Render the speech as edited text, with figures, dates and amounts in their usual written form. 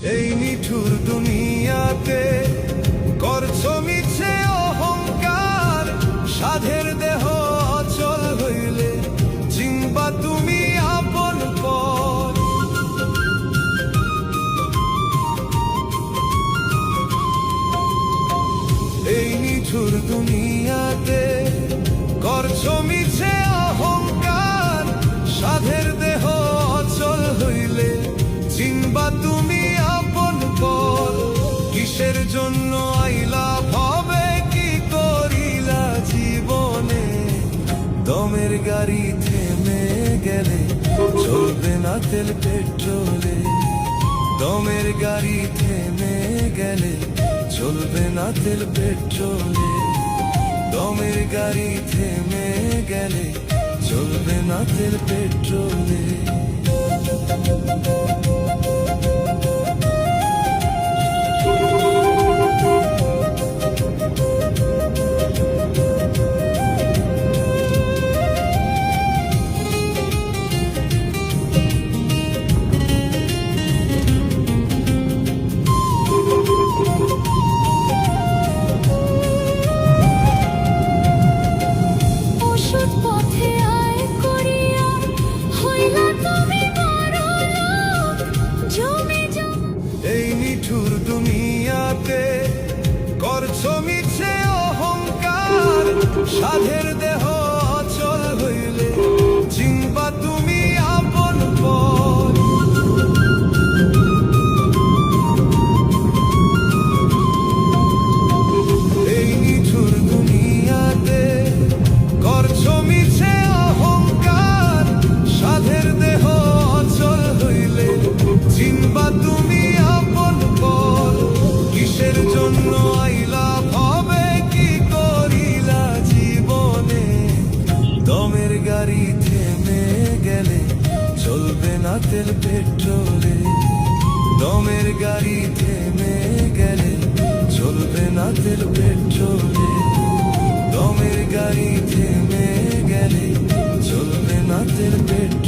এই নিঠুর দুনিয়াতে করছো মিছে অহংকার, সাধের দেহ অচল হইলে চিনবা তুমি আপন পর। এই নিঠুর দুনিয়াতে করছো মিছে অহংকার, সাধের দেহ অচল হইলে চিনবা তুমি আপন পর। কিসের জন্য আইলা ভাবে কি করিলা জীবনে, দমের গাড়ি থেমে গেলে চলবে না তেল পেট্রোলে। দমের গাড়ি থেমে গেলে চলবে না তেল পেট্রোলে। দমের গাড়ি থেমে গেলে চলবে না তেল পেট্রোলে। এই নিঠুর দুনিয়াতে করছো মিছে অহংকার, সাধের দেহ অচল হইলে চিনবা তুমি আপন পর। এই নিঠুর দুনিয়াতে করছো মিছে অহংকার, সাধের দেহ অচল হইলে চিনবা তুমি আপন পর। কিসের জন্য আইলা ভাবে কি করিলা জীবনে, দমের গাড়ি থেমে গেলে চলবে না তেল পেট্রোলে। দমের গাড়ি থেমে গেলে চলবে না তেল পেট্রোলে। দমের গাড়ি থেমে গেলে চলবে না তেল পেট্রোলে।